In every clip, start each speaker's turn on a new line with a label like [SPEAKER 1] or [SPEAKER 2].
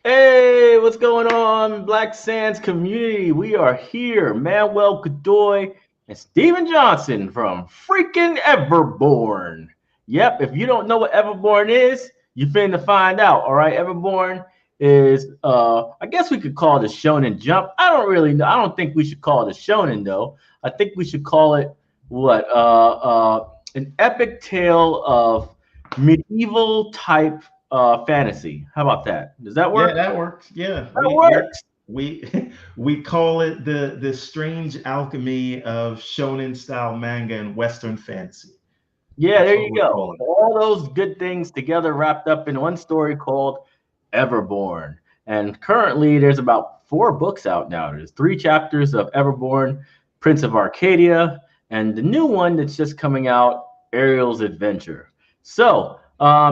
[SPEAKER 1] Hey, what's going on, Black Sands community? We are here, Manuel Godoy and Steven Johnson from freaking EVERBORN. Yep, if you don't know what EVERBORN is, you finna find out. All right, EVERBORN is, I guess we could call it a Shonen Jump. I don't really know. I don't think we should call it a Shonen though. I think we should call it what? An epic tale of medieval type fantasy. How about that? Does that
[SPEAKER 2] Yeah,
[SPEAKER 1] work?
[SPEAKER 2] that works. Yeah,
[SPEAKER 1] That
[SPEAKER 2] we
[SPEAKER 1] works.
[SPEAKER 2] we we call it the strange alchemy of shonen style manga and Western fantasy.
[SPEAKER 1] Yeah,
[SPEAKER 2] That's
[SPEAKER 1] there
[SPEAKER 2] what
[SPEAKER 1] you
[SPEAKER 2] we're
[SPEAKER 1] go.
[SPEAKER 2] calling it.
[SPEAKER 1] All those good things together wrapped up in one story called Everborn. And currently, there's about 4 books out now. There's 3 chapters of Everborn, Prince of Arcadia, and the new one that's just coming out, Ariel's Adventure. So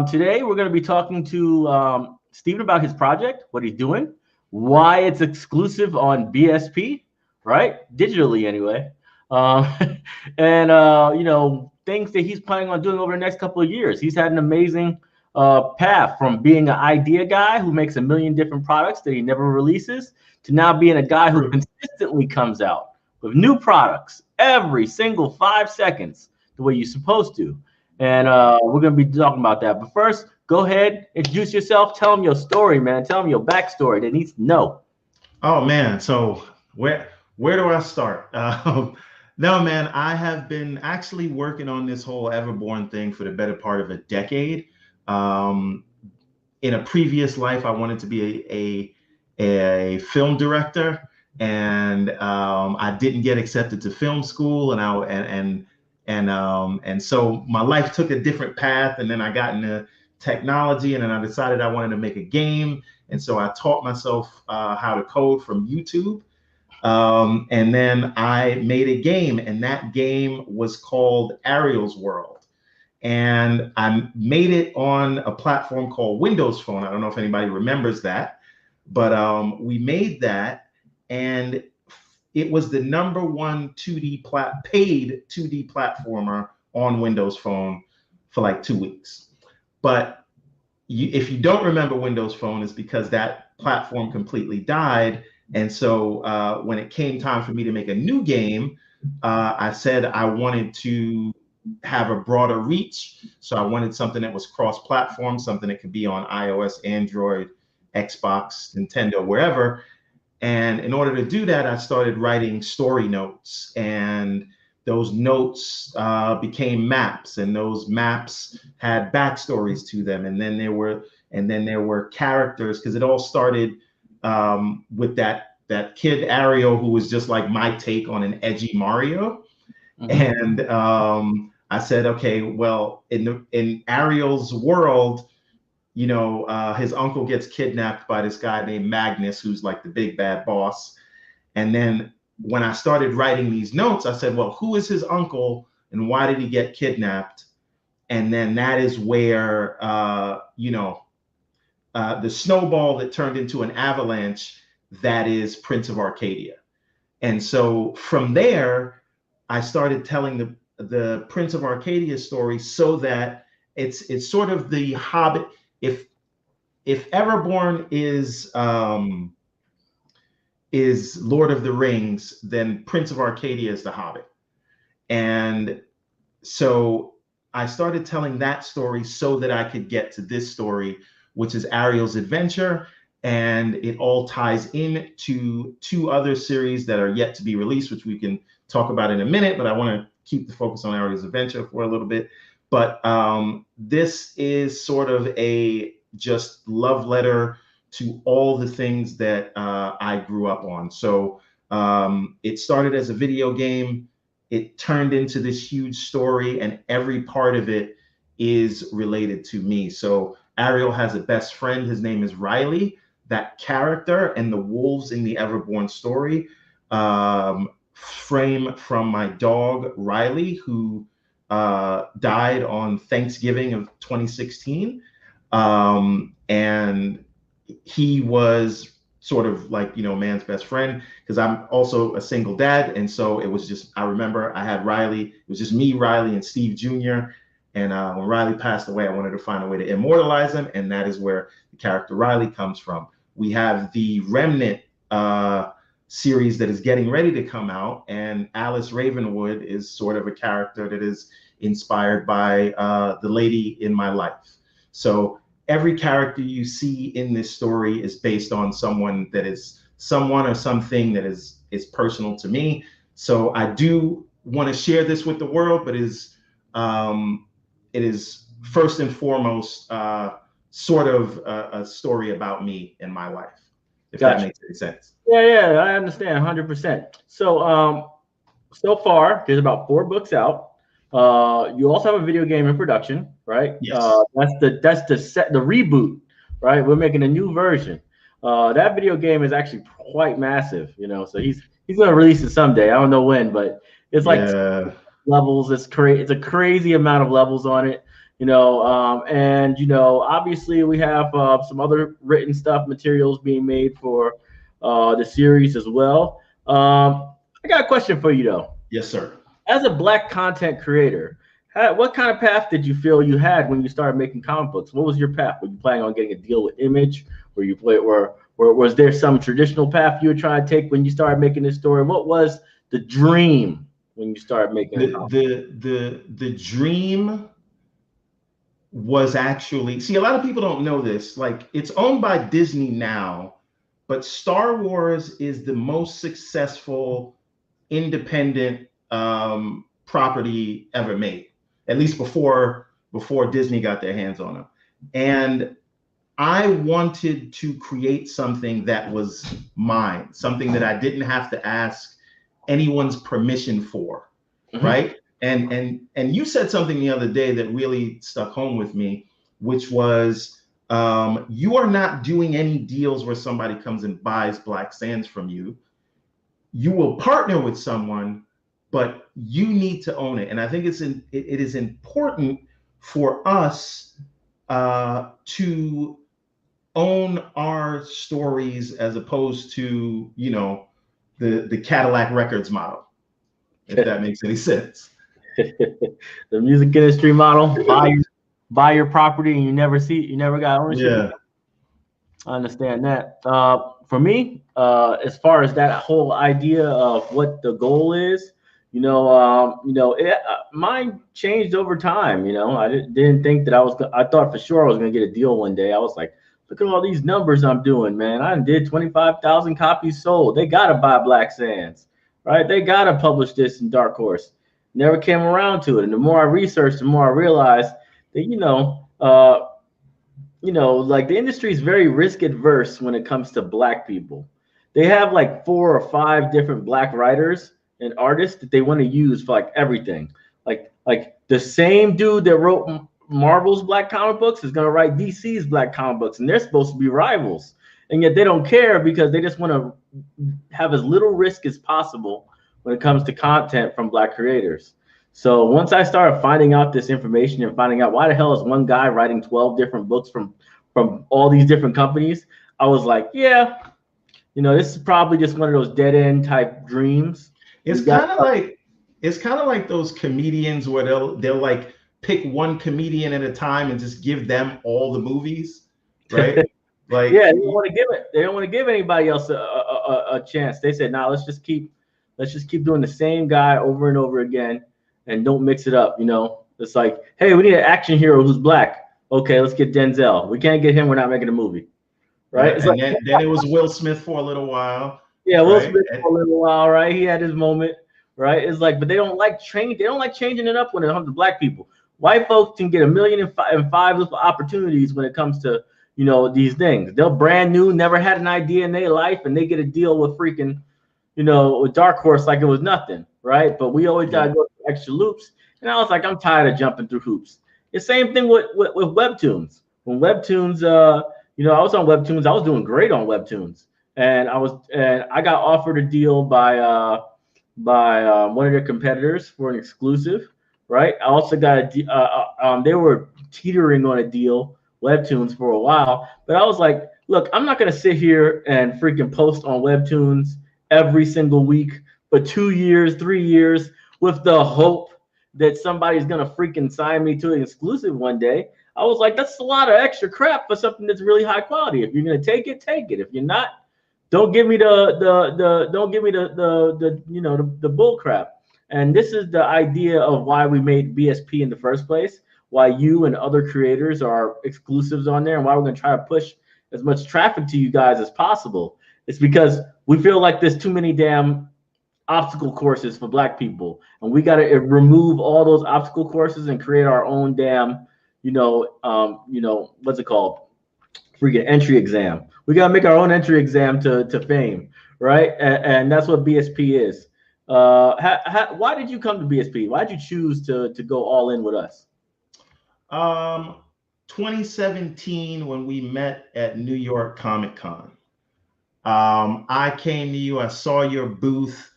[SPEAKER 1] today we're going to be talking to Stephen about his project, what he's doing, why it's exclusive on BSP, right? Digitally, anyway. Um, and things that he's planning on doing over the next couple of years. He's had an amazing path from being an idea guy who makes a million different products that he never releases to now being a guy who
[SPEAKER 2] True.
[SPEAKER 1] consistently comes out with new products every single 5 seconds the way you're supposed to. And we're going to be talking about that. But first, go ahead, introduce yourself, tell them your story, man. Tell them your backstory. They need to know.
[SPEAKER 2] Oh man, so where do I start? No man, I have been actually working on this whole Everborn thing for the better part of a decade. Um, in a previous life, I wanted to be a film director, and I didn't get accepted to film school, and so my life took a different path, and then I got into technology, and then I decided I wanted to make a game, and so I taught myself how to code from YouTube. And then I made a game, and that game was called Ariel's World, and I made it on a platform called Windows Phone. I don't know if anybody remembers that, but we made that, and it was the #1 paid 2D platformer on Windows Phone for like 2 weeks. But if you don't remember Windows Phone, it's because that platform completely died. And so when it came time for me to make a new game, I said I wanted to have a broader reach. So I wanted something that was cross-platform, something that could be on iOS, Android, Xbox, Nintendo, wherever. And in order to do that, I started writing story notes, and those notes became maps, and those maps had backstories to them. And then there were characters, because it all started with that kid Ariel, who was just like my take on an edgy Mario.
[SPEAKER 1] Mm-hmm.
[SPEAKER 2] And I said, okay, well, in Ariel's world, his uncle gets kidnapped by this guy named Magnus, who's like the big bad boss. And then when I started writing these notes, I said, well, who is his uncle and why did he get kidnapped? And then that is where, the snowball that turned into an avalanche, that is Prince of Arcadia. And so from there, I started telling the Prince of Arcadia story, so that it's sort of the Hobbit. If Everborn is Lord of the Rings, then Prince of Arcadia is the Hobbit. And so I started telling that story so that I could get to this story, which is Ariel's Adventure. And it all ties into 2 other series that are yet to be released, which we can talk about in a minute, but I want to keep the focus on Ariel's Adventure for a little bit. But this is sort of a just love letter to all the things that I grew up on. So it started as a video game. It turned into this huge story, and every part of it is related to me. So Ariel has a best friend. His name is Riley. That character and the wolves in the Everborn story frame from my dog, Riley, who died on Thanksgiving of 2016. And he was sort of like, man's best friend, because I'm also a single dad. And so it was just, I remember I had Riley, it was just me, Riley, and Steve Jr. And when Riley passed away, I wanted to find a way to immortalize him. And that is where the character Riley comes from. We have the Remnant series that is getting ready to come out, and Alice Ravenwood is sort of a character that is inspired by the lady in my life. So every character you see in this story is based on someone or something that is personal to me. So I do want to share this with the world, but it is first and foremost sort of a story about me and my life, if that makes any sense.
[SPEAKER 1] Yeah, I understand 100%. So so far there's about 4 books out. You also have a video game in production, right?
[SPEAKER 2] Yes.
[SPEAKER 1] That's the reboot, right? We're making a new version. That video game is actually quite massive, you know. So he's gonna release it someday. I don't know when, but it's like levels. It's a crazy amount of levels on it, you know. And you know, obviously we have some other written stuff, materials being made for the series as well. I got a question for you though.
[SPEAKER 2] Yes, sir.
[SPEAKER 1] As a Black content creator, what kind of path did you feel you had when you started making comic books? What was your path? Were you planning on getting a deal with Image? Or was there some traditional path you were trying to take when you started making this story? What was the dream when you started making
[SPEAKER 2] the dream was actually, see, a lot of people don't know this, like it's owned by Disney now, but Star Wars is the most successful independent property ever made, at least before Disney got their hands on them. And I wanted to create something that was mine, something that I didn't have to ask anyone's permission for, right? And you said something the other day that really stuck home with me, which was you are not doing any deals where somebody comes and buys Black Sands from you. You will partner with someone, but you need to own it. And I think it is important for us to own our stories as opposed to, you know, the Cadillac Records model, if that makes any sense.
[SPEAKER 1] The music industry model, buy your property and you never got ownership.
[SPEAKER 2] Yeah.
[SPEAKER 1] I understand that. For me, as far as that whole idea of what the goal is, mine changed over time. You know, I didn't think that I thought for sure I was going to get a deal one day. I was like, look at all these numbers I'm doing, man. I did 25,000 copies sold. They got to buy Black Sands, right? They got to publish this in Dark Horse. Never came around to it. And the more I researched, the more I realized that, like the industry is very risk adverse when it comes to Black people. They have like 4 or 5 different Black writers and artists that they want to use for like everything. Like the same dude that wrote Marvel's Black comic books is going to write DC's Black comic books, and they're supposed to be rivals. And yet they don't care because they just want to have as little risk as possible when it comes to content from Black creators. So once I started finding out this information and finding out why the hell is one guy writing 12 different books from all these different companies, I was like, yeah, this is probably just one of those dead end type dreams.
[SPEAKER 2] It's kind of like those comedians where they'll like pick one comedian at a time and just give them all the movies, right? Like,
[SPEAKER 1] yeah, they don't want to give it. They don't want to give anybody else a chance. They said, nah, let's just keep doing the same guy over and over again, and don't mix it up. It's like, hey, we need an action hero who's Black. Okay, let's get Denzel. We can't get him. We're not making a movie, right?
[SPEAKER 2] And then it was Will Smith for a little while.
[SPEAKER 1] Yeah, Will Smith for a little while, right? He had his moment, right? It's like, but they don't like change. They don't like changing it up when it comes to Black people. White folks can get 1,000,005 little opportunities when it comes to these things. They're brand new, never had an idea in their life, and they get a deal with freaking with Dark Horse like it was nothing, right? But we always gotta go through extra loops, and I was like, I'm tired of jumping through hoops. The same thing with Webtoons. When Webtoons, I was on Webtoons. I was doing great on Webtoons, and I got offered a deal by one of their competitors for an exclusive, right? I also got they were teetering on a deal, Webtoons, for a while, but I was like, look, I'm not gonna sit here and freaking post on Webtoons every single week for 2 years, 3 years with the hope that somebody's gonna freaking sign me to an exclusive one day. I was like, that's a lot of extra crap for something that's really high quality. If you're gonna take it, take it. If you're not, don't give me the bull crap. And this is the idea of why we made BSP in the first place, why you and other creators are exclusives on there, and why we're going to try to push as much traffic to you guys as possible. It's because we feel like there's too many damn obstacle courses for Black people, and we got to remove all those obstacle courses and create our own damn, what's it called? Freaking entry exam. We got to make our own entry exam to fame, right? And that's what BSP is. Why did you come to BSP? Why did you choose to go all in with us?
[SPEAKER 2] 2017, when we met at New York Comic Con. I came to you, I saw your booth.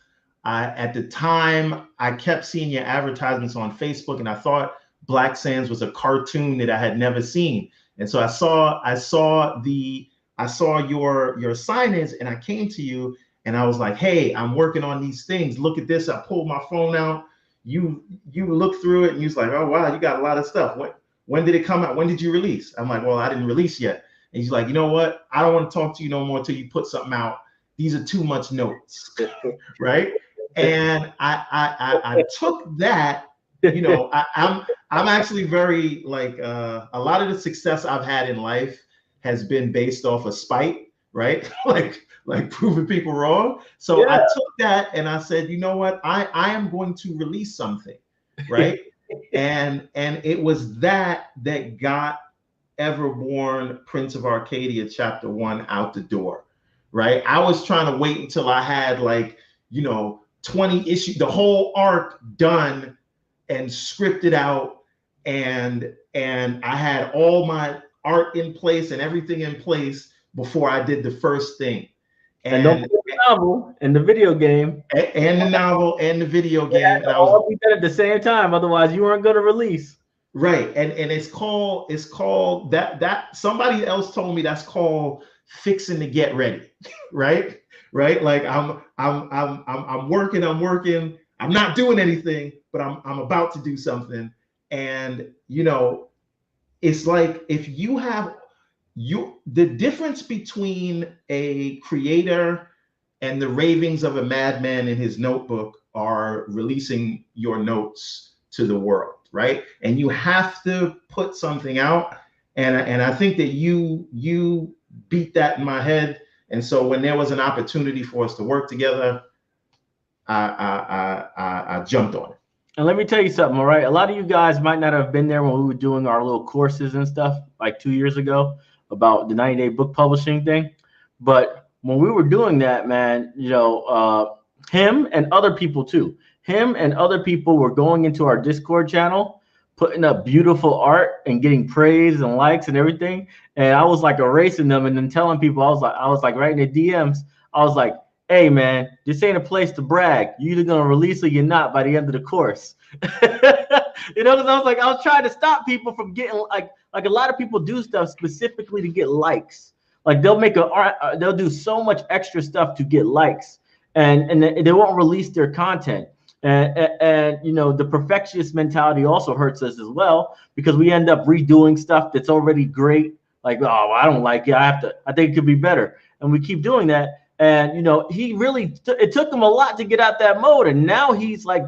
[SPEAKER 2] At the time, I kept seeing your advertisements on Facebook, and I thought Black Sands was a cartoon that I had never seen. And so I saw your signage, and I came to you, and I was like, hey, I'm working on these things. Look at this. I pulled my phone out. You looked through it, and you was like, oh wow, you got a lot of stuff. When did it come out? When did you release? I'm like, well, I didn't release yet. And he's like, you know what? I don't want to talk to you no more until you put something out. These are too much notes, right? And I took that. I'm actually very like a lot of the success I've had in life has been based off of spite, right? like proving people wrong. So yeah. I took that and I said, you know what? I am going to release something, right? and it was that got EVERBORN Prince of Arcadia Chapter 1 out the door, right? I was trying to wait until I had 20 issues, the whole arc done and scripted out, and I had all my art in place and everything in place before I did the first thing.
[SPEAKER 1] And don't forget the novel and the video game.
[SPEAKER 2] And the novel and the video game.
[SPEAKER 1] Yeah, and all be done at the same time, otherwise you weren't going to release.
[SPEAKER 2] Right. And it's called that somebody else told me that's called fixing to get ready. Right? Right? Like I'm working, I'm not doing anything, but I'm about to do something. And it's like if you have the difference between a creator and the ravings of a madman in his notebook are releasing your notes to the world, right? And you have to put something out. And I think that you beat that in my head. And so when there was an opportunity for us to work together, I jumped on it.
[SPEAKER 1] And let me tell you something, all right? A lot of you guys might not have been there when we were doing our little courses and stuff like 2 years ago about the 90-day book publishing thing. But when we were doing that, man, him and other people too. Him and other people were going into our Discord channel, putting up beautiful art and getting praise and likes and everything. And I was like erasing them and then telling people, I was like writing the DMs. I was like, hey man, this ain't a place to brag. You're either gonna release or you're not by the end of the course. Because I was trying to stop people from getting like a lot of people do stuff specifically to get likes. Like they'll do so much extra stuff to get likes, and they won't release their content. And the perfectionist mentality also hurts us as well, because we end up redoing stuff that's already great. Like, oh, I don't like it. I think it could be better, and we keep doing that. And he really it took him a lot to get out that mode, and now he's like,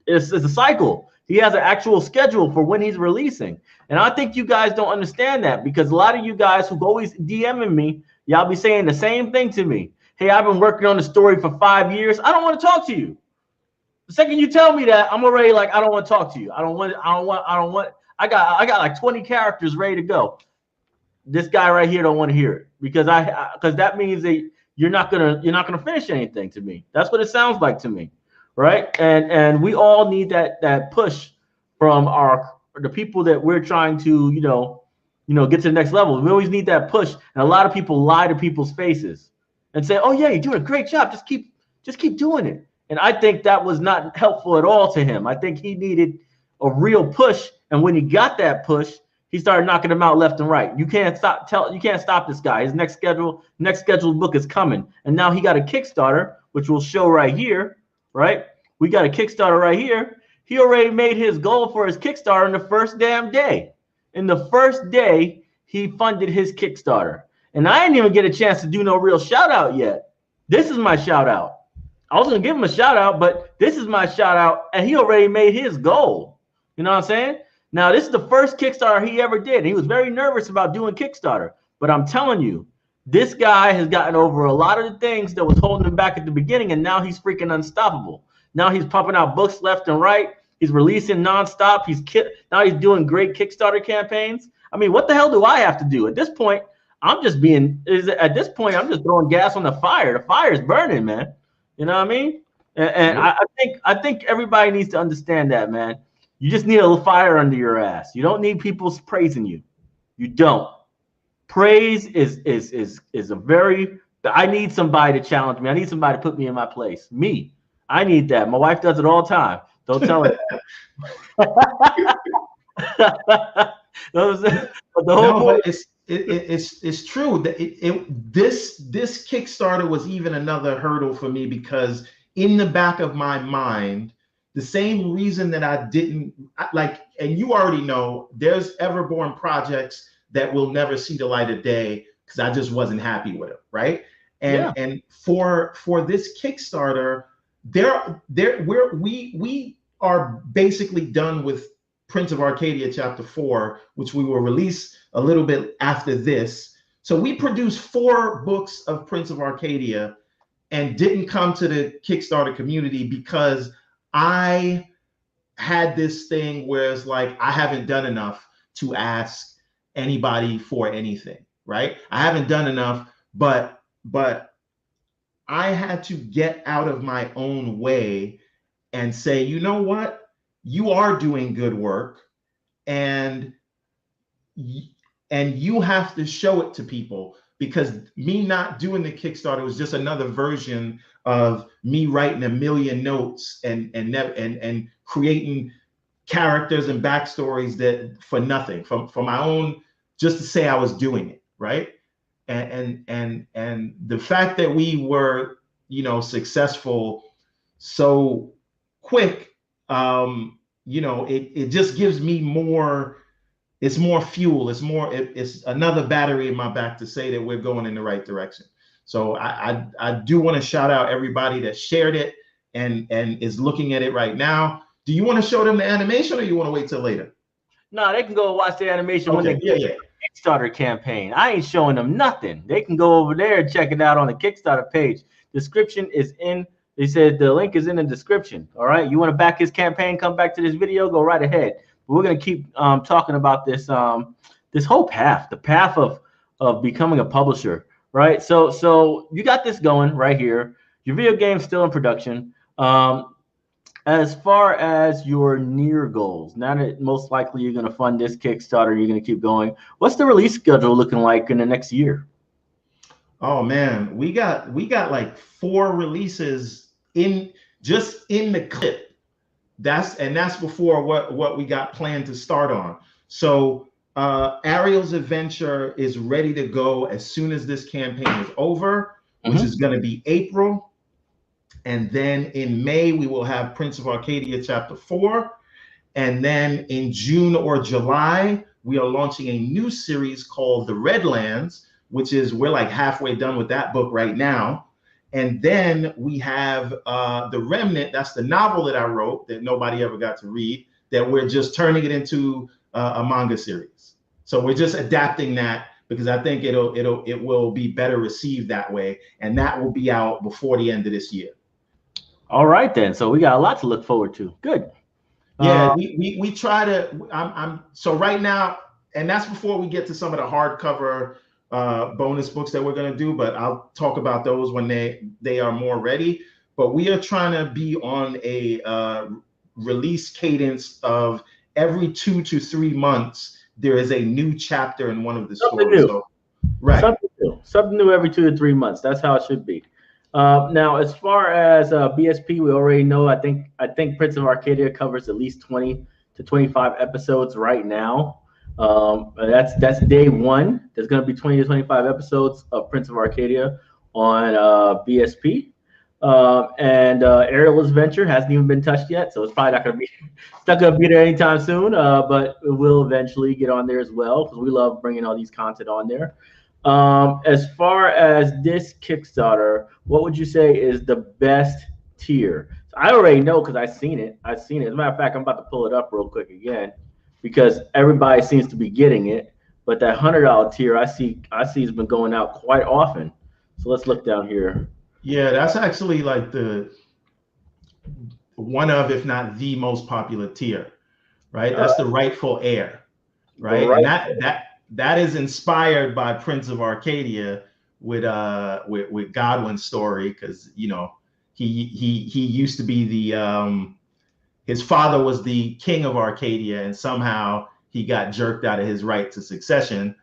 [SPEAKER 1] it's a cycle. He has an actual schedule for when he's releasing, and I think you guys don't understand that, because a lot of you guys who've always DMing me, y'all be saying the same thing to me. Hey, I've been working on the story for 5 years. I don't want to talk to you. The second you tell me that, I'm already like, I don't want to talk to you. I got like 20 characters ready to go. This guy right here don't want to hear it, because that means that you're not gonna finish anything to me. That's what it sounds like to me, right? And we all need that push from the people that we're trying to get to the next level. We always need that push, and a lot of people lie to people's faces and say, oh yeah, you're doing a great job. Just keep doing it. And I think that was not helpful at all to him. I think he needed a real push, and when he got that push, he started knocking them out left and right. You can't stop this guy. His next scheduled book is coming. And now he got a Kickstarter, which we'll show right here, right? We got a Kickstarter right here. He already made his goal for his Kickstarter in the first damn day. in the first day he funded his Kickstarter. And I didn't even get a chance to do no real shout out yet. This is my shout out. I was going to give him a shout out, but this is my shout out, and he already made his goal. You know what I'm saying? Now, this is the first Kickstarter he ever did. He was very nervous about doing Kickstarter, but I'm telling you, this guy has gotten over a lot of the things that was holding him back at the beginning, and now he's freaking unstoppable. Now he's pumping out books left and right. He's releasing nonstop. Now he's doing great Kickstarter campaigns. I mean, what the hell do I have to do? At this point, I'm just throwing gas on the fire. The fire is burning, man. You know what I mean? And I think everybody needs to understand that, man. You just need a fire under your ass. You don't need people praising you. You don't. Praise is a very. I need somebody to challenge me. I need somebody to put me in my place. Me. I need that. My wife does it all the time. Don't tell her that.
[SPEAKER 2] It's true that this Kickstarter was even another hurdle for me, because in the back of my mind, the same reason that I didn't like, and you already know, there's EVERBORN projects that will never see the light of day because I just wasn't happy with it, right? And for this Kickstarter, we are basically done with Prince of Arcadia Chapter 4, which we will release a little bit after this. So we produced 4 books of Prince of Arcadia and didn't come to the Kickstarter community because I had this thing where it's like, I haven't done enough to ask anybody for anything, right? I haven't done enough, but I had to get out of my own way and say, you know what? You are doing good work, and you have to show it to people, because me not doing the Kickstarter was just another version of me writing a million notes and creating characters and backstories that for nothing, for my own, just to say I was doing it, right? And the fact that we were, successful so quick, it just gives me more. It's more fuel. It's another battery in my back to say that we're going in the right direction. So I do want to shout out everybody that shared it and is looking at it right now. Do you want to show them the animation, or you want to wait till later?
[SPEAKER 1] No, they can go watch the animation when they get the Kickstarter campaign. I ain't showing them nothing. They can go over there and check it out on the Kickstarter page. Description is in. They said the link is in the description. All right. You want to back his campaign? Come back to this video. Go right ahead. But we're gonna keep talking about this this whole path, the path of becoming a publisher. Right. So you got this going right here. Your video game's still in production. As far as your near goals, now that most likely you're going to fund this Kickstarter, you're going to keep going. What's the release schedule looking like in the next year?
[SPEAKER 2] Oh man, we got like 4 releases in the clip. That's before what we got planned to start on. So Ariel's Adventure is ready to go as soon as this campaign is over, which is going to be April. And then in May, we will have Prince of Arcadia Chapter 4. And then in June or July, we are launching a new series called The Redlands, which is, we're like halfway done with that book right now. And then we have The Remnant. That's the novel that I wrote that nobody ever got to read, that we're just turning it into a manga series. So we're just adapting that because I think it will be better received that way. And that will be out before the end of this year.
[SPEAKER 1] All right, then. So we got a lot to look forward to. Good.
[SPEAKER 2] Yeah, we try to. So right now, and that's before we get to some of the hardcover bonus books that we're going to do. But I'll talk about those when they are more ready. But we are trying to be on a release cadence of every 2 to 3 months. There is a new chapter in one of the
[SPEAKER 1] Something
[SPEAKER 2] stories.
[SPEAKER 1] New.
[SPEAKER 2] So, right.
[SPEAKER 1] Something new every 2 to 3 months. That's how it should be. Now, as far as BSP, we already know. I think Prince of Arcadia covers at least 20 to 25 episodes right now. That's day 1. There's going to be 20 to 25 episodes of Prince of Arcadia on BSP. And Ariel's Venture hasn't even been touched yet, so it's probably not gonna be there anytime soon. But it will eventually get on there as well because we love bringing all these content on there. As far as this Kickstarter, what would you say is the best tier? So I already know because I've seen it. As a matter of fact, I'm about to pull it up real quick again because everybody seems to be getting it. But that $100 tier, I see has been going out quite often. So let's look down here.
[SPEAKER 2] Yeah, that's actually like the one of, if not the most popular tier, right? That's the rightful heir, right? And that is inspired by Prince of Arcadia with Godwin's story, because you know he used to be the his father was the king of Arcadia, and somehow he got jerked out of his right to succession,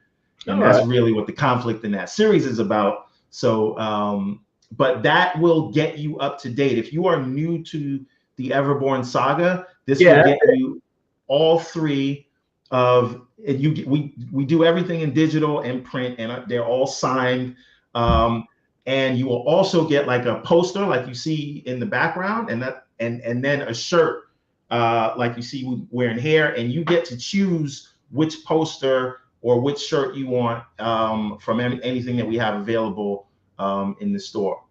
[SPEAKER 2] and that's really what the conflict in that series is about. So but that will get you up to date. If you are new to the EVERBORN saga, this will get you all three of we do everything in digital and print, and they're all signed. And you will also get like a poster like you see in the background, and then a shirt like you see wearing here, and you get to choose which poster or which shirt you want from anything that we have available in the store.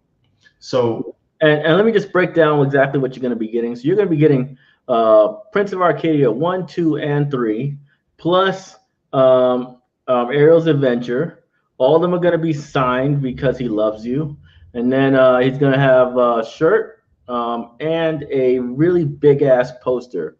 [SPEAKER 2] So
[SPEAKER 1] and let me just break down exactly what you're going to be getting. So you're going to be getting Prince of Arcadia 1, 2, and 3, plus Ariel's Adventure. All of them are going to be signed because he loves you. And then he's going to have a shirt and a really big ass poster.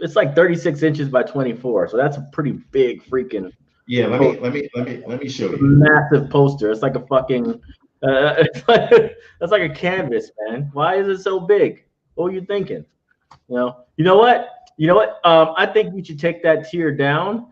[SPEAKER 1] It's like 36 inches by 24, so that's a pretty big freaking.
[SPEAKER 2] Yeah, let me show you.
[SPEAKER 1] Massive poster. It's like a fucking. That's like a canvas, man. Why is it so big? What were you thinking? You know what? I think we should take that tier down.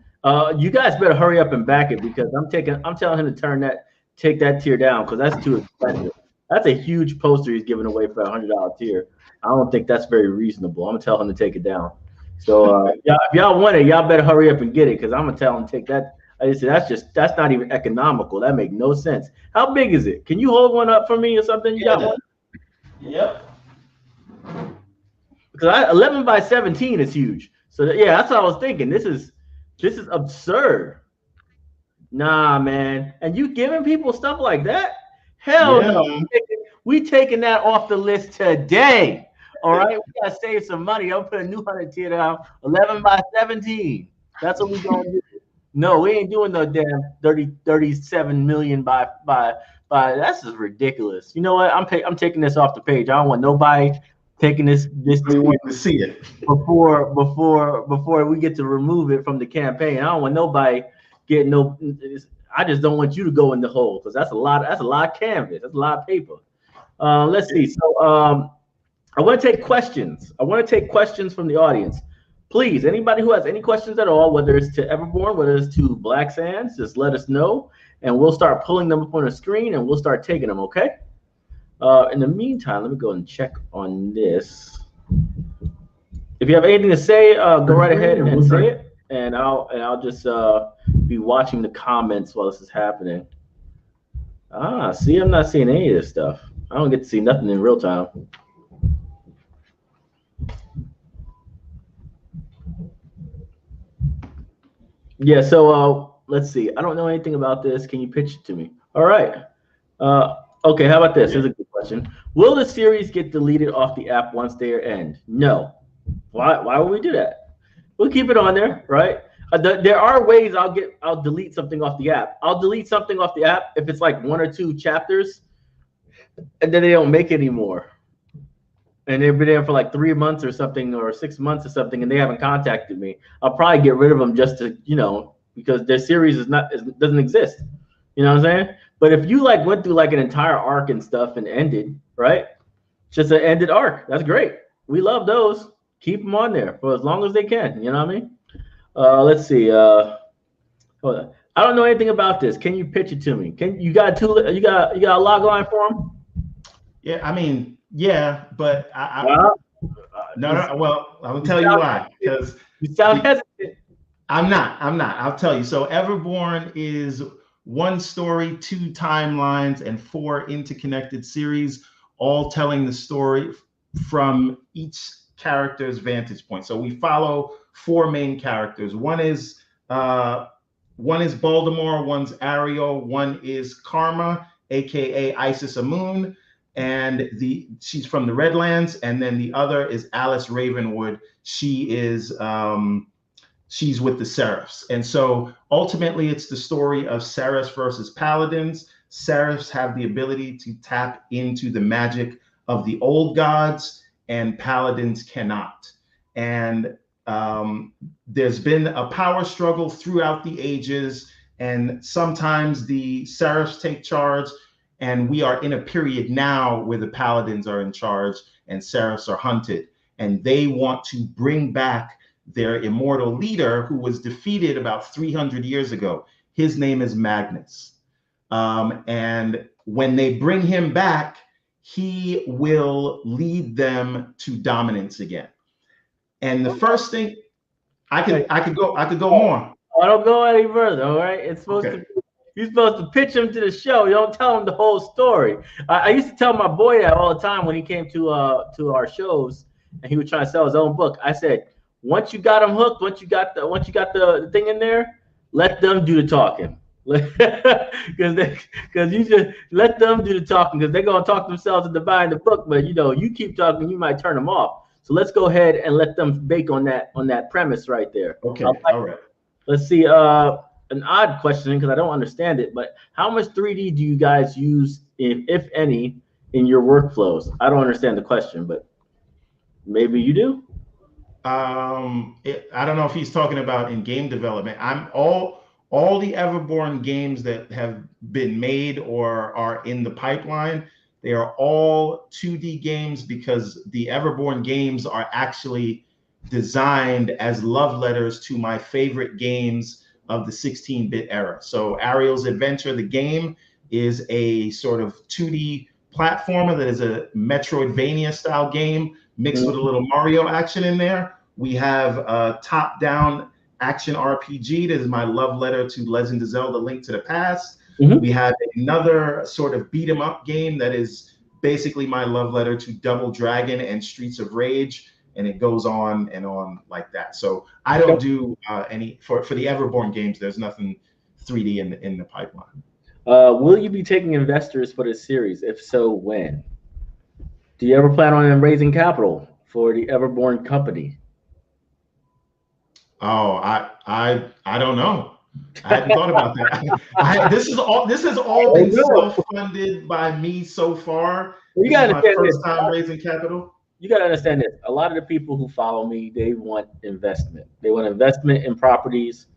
[SPEAKER 1] You guys better hurry up and back it because I'm telling him to take that tier down because that's too expensive. That's a huge poster he's giving away for a $100 tier. I don't think that's very reasonable. I'm gonna tell him to take it down. So if y'all want it, y'all better hurry up and get it because I'm gonna tell him to take that. I just said that's not even economical. That makes no sense. How big is it? Can you hold one up for me or something? You got one? Yep. Because 11 by 17 is huge. So yeah, that's what I was thinking. This is absurd. Nah, man. And you giving people stuff like that? Hell no. We taking that off the list today. All right, we gotta save some money. I'm putting a new 100 tier down, 11 by 17. That's what we gonna do. No, we ain't doing no damn 37 million by. That's just ridiculous. You know what? I'm taking this off the page. I don't want nobody taking this.
[SPEAKER 2] We want to see it
[SPEAKER 1] before we get to remove it from the campaign. I don't want nobody getting no. I just don't want you to go in the hole because that's a lot. That's a lot of canvas. That's a lot of paper. Let's see. So I want to take questions. I want to take questions from the audience. Please, anybody who has any questions at all, whether it's to EVERBORN, whether it's to Black Sands, just let us know, and we'll start pulling them up on the screen, and we'll start taking them, okay? In the meantime, let me go and check on this. If you have anything to say, go right ahead and say it, and I'll just be watching the comments while this is happening. See, I'm not seeing any of this stuff. I don't get to see nothing in real time. Yeah, so let's see. I don't know anything about this. Can you pitch it to me? All right. Okay, how about this? Here's a good question. Will the series get deleted off the app once they end? No. Why would we do that? We'll keep it on there, right? There are ways I'll delete something off the app. I'll delete something off the app if it's like 1 or 2 chapters, and then they don't make it anymore. And they've been there for like 3 months or something, or 6 months or something, and they haven't contacted me. I'll probably get rid of them just to, because their series doesn't exist. You know what I'm saying? But if you like went through like an entire arc and stuff and ended, right? Just an ended arc. That's great. We love those. Keep them on there for as long as they can. You know what I mean? Let's see. Hold on. I don't know anything about this. Can you pitch it to me? You got a log line for them?
[SPEAKER 2] Yeah, I mean. Yeah, but no. Well, I will tell you why. Because
[SPEAKER 1] you sound hesitant.
[SPEAKER 2] I'm not. I'll tell you. So EVERBORN is 1 story, 2 timelines, and 4 interconnected series, all telling the story from each character's vantage point. So we follow 4 main characters. One is Baltimore, one's Ariel, one is Karma, aka Isis Amun, and she's from the Redlands, and then the other is Alice Ravenwood. She is she's with the Seraphs. And so ultimately it's the story of Seraphs versus Paladins. Seraphs have the ability to tap into the magic of the old gods, and Paladins cannot. And there's been a power struggle throughout the ages, and sometimes the Seraphs take charge, and we are in a period now where the Paladins are in charge and Seraphs are hunted, and they want to bring back their immortal leader who was defeated about 300 years ago. His name is Magnus. And when they bring him back, he will lead them to dominance again. And the first thing I could go more.
[SPEAKER 1] I don't go any further. All right, it's supposed to. You're supposed to pitch him to the show. You don't tell him the whole story. I used to tell my boy that all the time when he came to our shows and he was trying to sell his own book. I said, once you got him hooked, once you got the thing in there, let them do the talking. Because you just let them do the talking, because they're gonna talk themselves into buying the book. But you keep talking, you might turn them off. So let's go ahead and let them bake on that premise right there.
[SPEAKER 2] Okay, all right.
[SPEAKER 1] Let's see. An odd question, because I don't understand it, but how much 3D do you guys use, if any, in your workflows? I don't understand the question, but maybe you do.
[SPEAKER 2] I don't know if he's talking about in game development. I'm all the EVERBORN games that have been made or are in the pipeline, they are all 2D games, because the EVERBORN games are actually designed as love letters to my favorite games of the 16-bit era. So Ariel's Adventure, the game, is a sort of 2D platformer that is a Metroidvania style game mixed with a little Mario action in there. We have a top-down action RPG that is my love letter to Legend of Zelda: Link to the Past. We have another sort of beat 'em up game that is basically my love letter to Double Dragon and Streets of Rage, and it goes on and on like that. So I don't do any for the EVERBORN games. There's nothing 3D in the pipeline.
[SPEAKER 1] Will you be taking investors for this series? If so, when? Do you ever plan on raising capital for the EVERBORN company?
[SPEAKER 2] Oh, I don't know. I hadn't thought about that. This has all been self-funded by me so far.
[SPEAKER 1] You got to
[SPEAKER 2] my first time raising capital.
[SPEAKER 1] You got to understand this. A lot of the people who follow me, they want investment. They want investment in properties.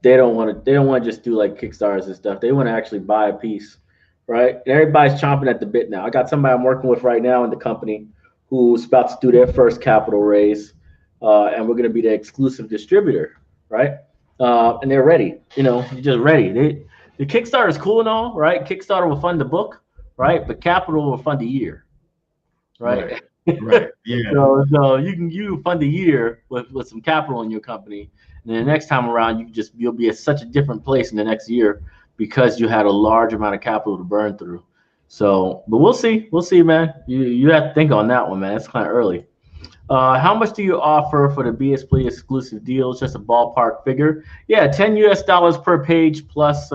[SPEAKER 1] They don't want to just do like Kickstarters and stuff. They want to actually buy a piece, right? And everybody's chomping at the bit now. I got somebody I'm working with right now in the company who's about to do their first capital raise, and we're going to be the exclusive distributor, right? And they're ready. You're just ready. The Kickstarter is cool and all, right? Kickstarter will fund the book, right? But capital will fund a year. Right.
[SPEAKER 2] Yeah.
[SPEAKER 1] So you fund a year with some capital in your company, and then the next time around you'll be at such a different place in the next year because you had a large amount of capital to burn through. So, but we'll see, man. You have to think on that one, man. It's kind of early. How much do you offer for the BSP exclusive deals? Just a ballpark figure. Yeah, $10 per page plus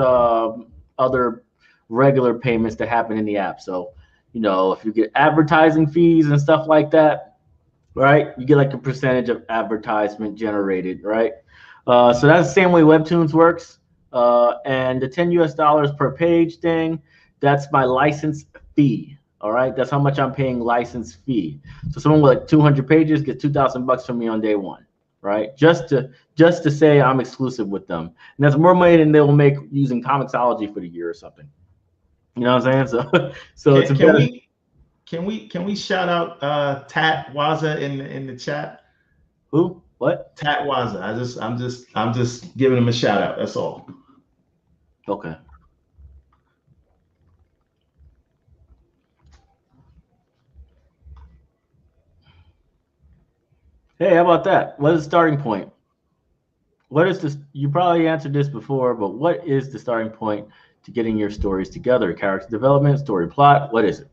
[SPEAKER 1] other regular payments that happen in the app. So, if you get advertising fees and stuff like that, right, you get like a percentage of advertisement generated, right? So that's the same way Webtoons works. And the $10 per page thing, that's my license fee. All right, that's how much I'm paying license fee. So someone with like 200 pages gets $2,000 from me on day one, right? Just to say I'm exclusive with them, and that's more money than they will make using Comixology for the year or something. You know what I'm saying? So
[SPEAKER 2] can we shout out Tat Waza in the chat?
[SPEAKER 1] Who? What?
[SPEAKER 2] Tat Waza. I'm just giving him a shout out. That's all.
[SPEAKER 1] Okay. Hey, how about that? What is the starting point? What is this? You probably answered this before, but what is the starting point to getting your stories together? Character development, story plot, what is it?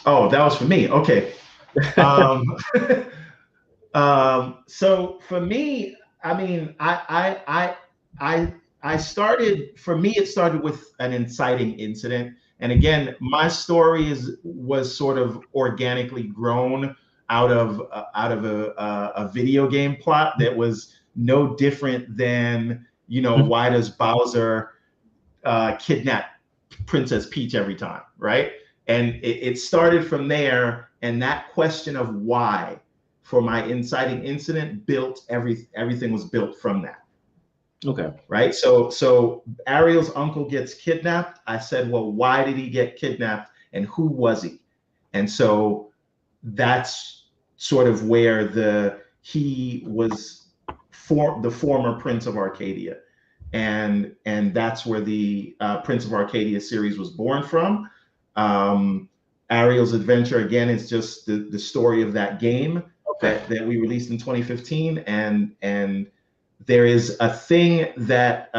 [SPEAKER 2] Oh, that was for me. Okay. Um, so for me, I mean, I started. For me, it started with an inciting incident, and again, my story was sort of organically grown out of a video game plot that was no different than, you know, why does Bowser kidnap Princess Peach every time, right? And it started from there, and that question of why for my inciting incident built everything was built from that.
[SPEAKER 1] Okay.
[SPEAKER 2] Right. So Ariel's uncle gets kidnapped. I said, well, why did he get kidnapped and who was he? And so that's sort of where he was the former Prince of Arcadia, and that's where the Prince of Arcadia series was born from. Ariel's Adventure again is just the story of that game that we released in 2015, and there is a thing that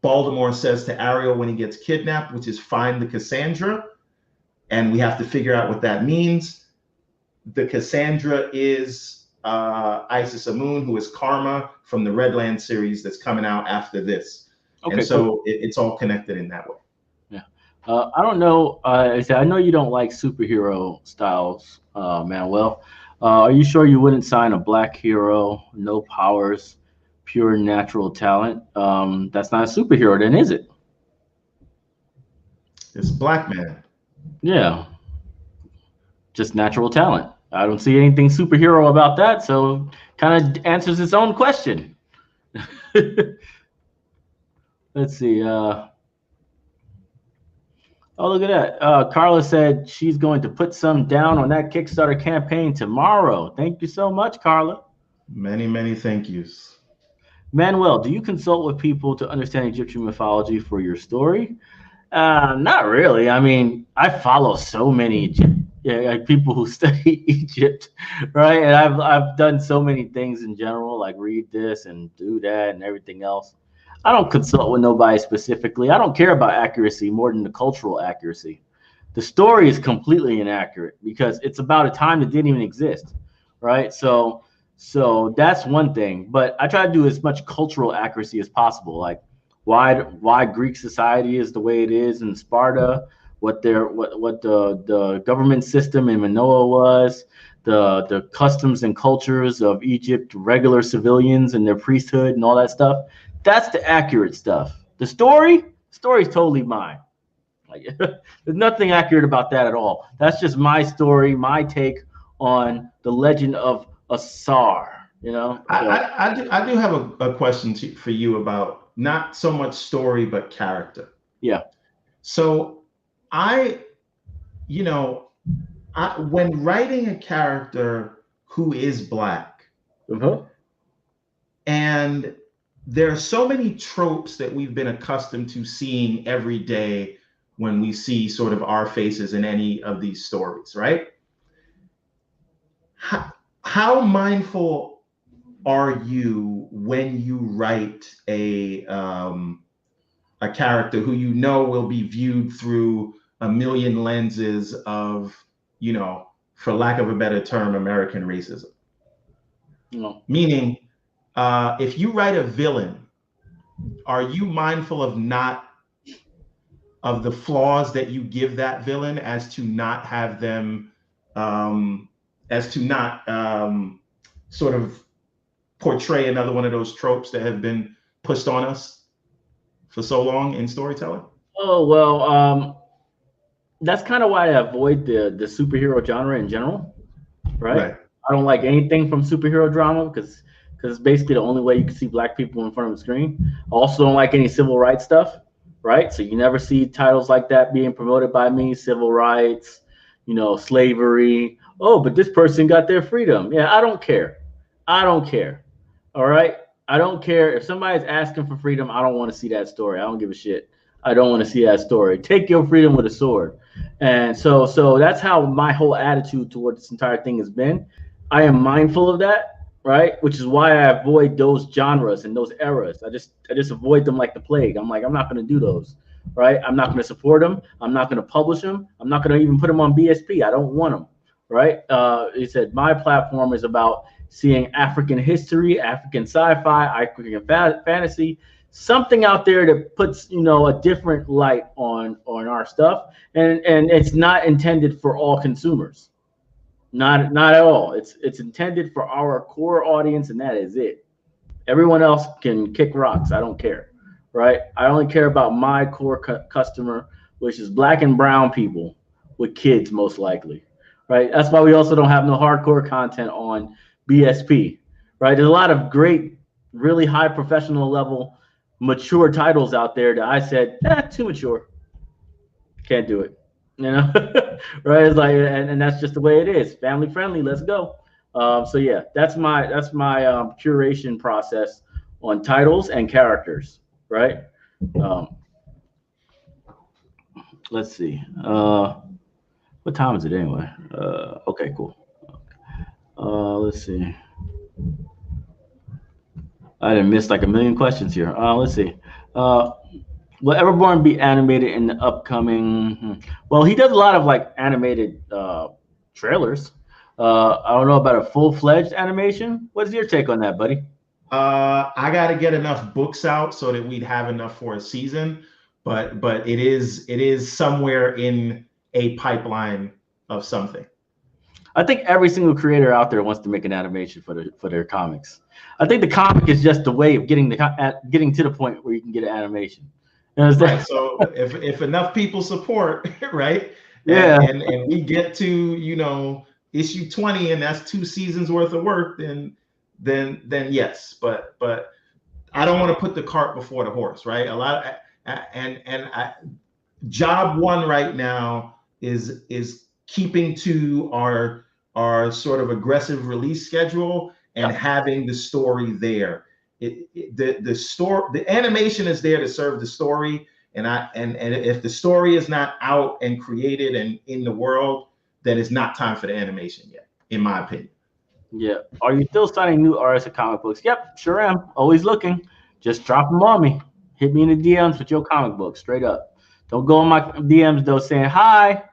[SPEAKER 2] Baltimore says to Ariel when he gets kidnapped, which is find the Cassandra, and we have to figure out what that means. The Cassandra is Isis Amun, who is Karma from the Redland series that's coming out after this. Okay, and so cool. It's all connected in that way.
[SPEAKER 1] Yeah. I don't know. I know you don't like superhero styles, Manuel. Are you sure you wouldn't sign a black hero, no powers, pure natural talent? That's not a superhero, then, is it?
[SPEAKER 2] It's a black man.
[SPEAKER 1] Yeah. Just natural talent. I don't see anything superhero about that, so kind of answers its own question. Let's see. Oh, look at that. Carla said she's going to put some down on that Kickstarter campaign tomorrow. Thank you so much, Carla.
[SPEAKER 2] Many, many thank yous.
[SPEAKER 1] Manuel, do you consult with people to understand Egyptian mythology for your story? Not really. I mean, I follow so many like people who study Egypt, right? And I've done so many things in general, like read this and do that and everything else. I don't consult with nobody specifically. I don't care about accuracy more than the cultural accuracy. The story is completely inaccurate because it's about a time that didn't even exist, right? So that's one thing. But I try to do as much cultural accuracy as possible, like why Greek society is the way it is in Sparta, what the government system in Manoa was, the customs and cultures of Egypt, regular civilians and their priesthood and all that stuff. That's the accurate stuff. The story is totally mine. Like, there's nothing accurate about that at all. That's just my story, my take on the legend of Asar. You know,
[SPEAKER 2] I do have a question for you about not so much story but character.
[SPEAKER 1] Yeah.
[SPEAKER 2] So when writing a character who is black, and there are so many tropes that we've been accustomed to seeing every day when we see sort of our faces in any of these stories, right? How mindful are you when you write a character who you know will be viewed through a million lenses of, you know, for lack of a better term, American racism?
[SPEAKER 1] No.
[SPEAKER 2] Meaning, if you write a villain, are you mindful of the flaws that you give that villain as to not have them, sort of portray another one of those tropes that have been pushed on us for so long in storytelling?
[SPEAKER 1] Oh, well, that's kind of why I avoid the superhero genre in general, right? I don't like anything from superhero drama because it's basically the only way you can see black people in front of the screen. Also don't like any civil rights stuff, right? So you never see titles like that being promoted by me, civil rights, you know, slavery. Oh, but this person got their freedom. Yeah, I don't care. I don't care. All right? I don't care. If somebody's asking for freedom, I don't want to see that story. I don't give a shit. I don't want to see that story. Take your freedom with a sword. And so that's how my whole attitude toward this entire thing has been. I am mindful of that, right? Which is why I avoid those genres and those eras. I just avoid them like the plague. I'm like, I'm not going to do those, right? I'm not going to support them. I'm not going to publish them. I'm not going to even put them on BSP. I don't want them, right? He said, my platform is about seeing African history, African sci-fi, African fantasy, something out there that puts, you know, a different light on our stuff. And it's not intended for all consumers. Not at all. It's intended for our core audience, and that is it. Everyone else can kick rocks. I don't care, right? I only care about my core customer, which is black and brown people with kids, most likely, right? That's why we also don't have no hardcore content on BSP, right? There's a lot of great, really high professional level, mature titles out there that I said, too mature. Can't do it, you know, right? It's like, and that's just the way it is. Family friendly. Let's go. So yeah, that's my curation process on titles and characters, right? Let's see. What time is it anyway? Okay, cool. Let's see. I didn't miss like a million questions here. Let's see. Will Everborn be animated in the upcoming? Well, he does a lot of like animated trailers. I don't know about a full-fledged animation. What's your take on that, buddy?
[SPEAKER 2] I got to get enough books out so that we'd have enough for a season, but it is somewhere in a pipeline of something.
[SPEAKER 1] I think every single creator out there wants to make an animation for their comics. I think the comic is just the way of getting to the point where you can get an animation. You know
[SPEAKER 2] right. So if enough people support, right?
[SPEAKER 1] Yeah.
[SPEAKER 2] And we get to, you know, issue 20 and that's 2 seasons worth of work, then yes. But I don't want to put the cart before the horse, right? A lot job one right now is keeping to our sort of aggressive release schedule and having the story there. The animation is there to serve the story, and if the story is not out and created and in the world, then it's not time for the animation yet, in my opinion.
[SPEAKER 1] Yeah. Are you still signing new artists of comic books? Yep, sure am. Always looking. Just drop them on me. Hit me in the DMs with your comic book, straight up. Don't go in my DMs though saying hi